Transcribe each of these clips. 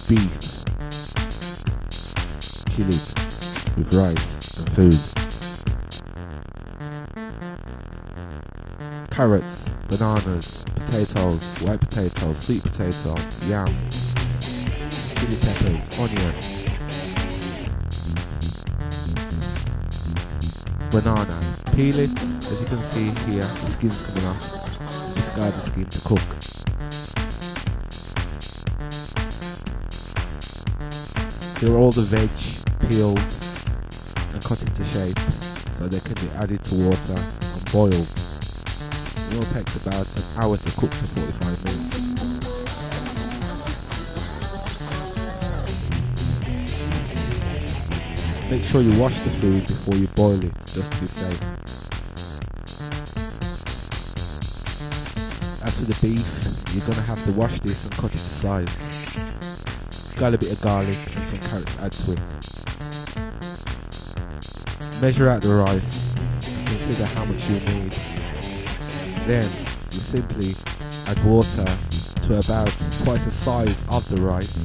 beef, chili with rice and food. Carrots, bananas, potatoes, white potatoes, sweet potato, yam, chili peppers, onion, banana. Peel it, as you can see here, the skin's coming off. Discard the skin to cook. Here are all the veg peeled and cut into shape so they can be added to water and boiled. It all takes about an hour to cook for 45 minutes. Make sure you wash the food before you boil it, just to be safe. As for the beef, you're going to have to wash this and cut it to size. Got a bit of garlic and some carrots to add to it. Measure out the rice and consider how much you need. Then you simply add water to about twice the size of the rice.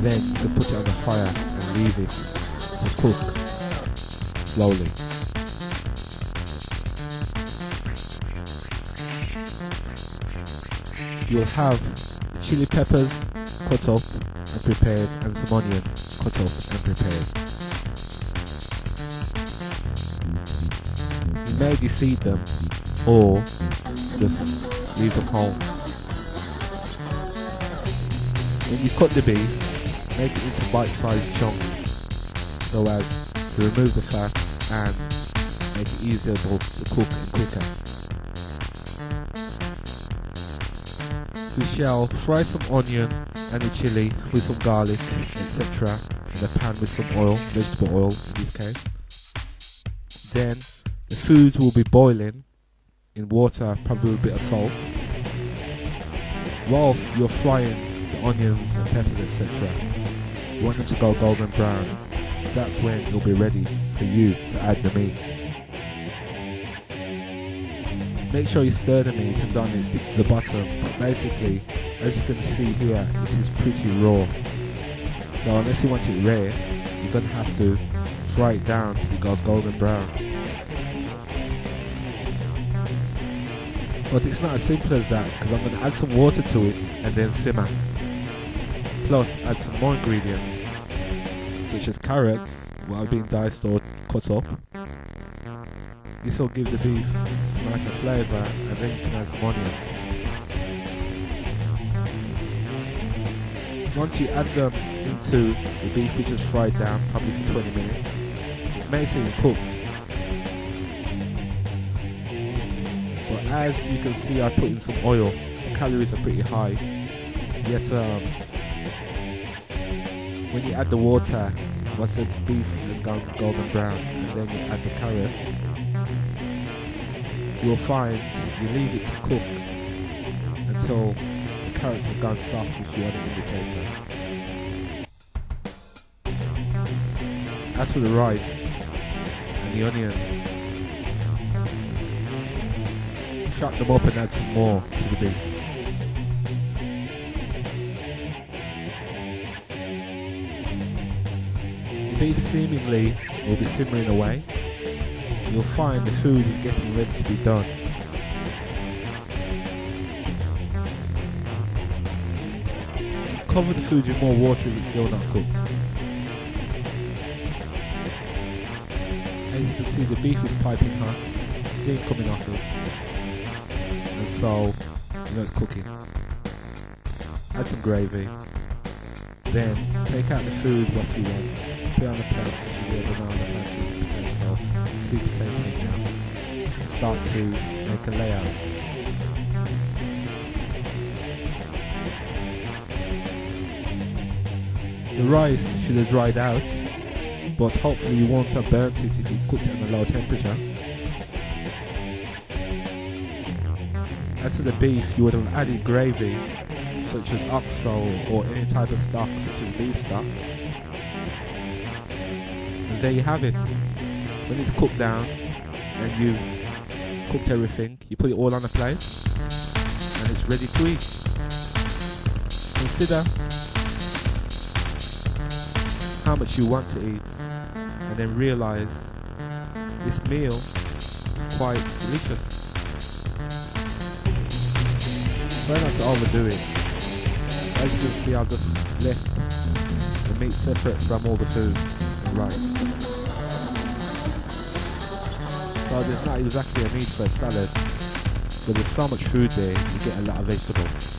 Then you can put it on the fire and leave it to cook slowly. You'll have chili peppers cut up and prepared and some onion cut up and prepared. You may deseed them or just leave them whole. When you cut the beef, make it into bite-sized chunks so as to remove the fat and make it easier to cook and quicker. We shall fry some onion and the chili with some garlic, etc. in a pan with some oil, vegetable oil in this case. Then the food will be boiling in water, probably with a bit of salt. Whilst you're frying the onions and peppers, etc., you want them to go golden brown. That's when it'll be ready for you to add the meat. Make sure you stir the meat and don't let it stick to the bottom, but basically, as you can see here, this is pretty raw. So unless you want it rare, you're going to have to fry it down till it goes golden brown. But it's not as simple as that, because I'm going to add some water to it and then simmer. Plus add some more ingredients, such as carrots, what have been diced or cut up. This will give the beef a nicer flavour, and then you can add some onion. Once you add them into the beef which is fried down, probably for 20 minutes, it may seem cooked. But as you can see, I put in some oil. The calories are pretty high. Yet when you add the water, once the beef has gone golden brown, and then you add the carrots, you'll find you leave it to cook until the carrots have gone soft if you want an indicator. As for the rice and the onion, chop them up and add some more to the beef. The beef seemingly will be simmering away. You'll find the food is getting ready to be done. Cover the food with more water if it's still not cooked. As you can see, the beef is piping hot, steam coming off it, and so you know it's cooking. Add some gravy, then take out the food what you want, put it on the plate, such as the banana plantain, potato, sweet potato and yam, and start to make a layout. The rice should have dried out, but hopefully you won't have burnt it if you cooked it at a low temperature. As for the beef, you would have added gravy, such as oxo or any type of stock, such as beef stock. And there you have it. When it's cooked down and you've cooked everything, you put it all on a plate and it's ready to eat. Consider how much you want to eat, and then realize this meal is quite delicious. Try not to overdo it. As you can see, I've just left the meat separate from all the food. Right. So there's not exactly a need for a salad, but there's so much food there, you get a lot of vegetables.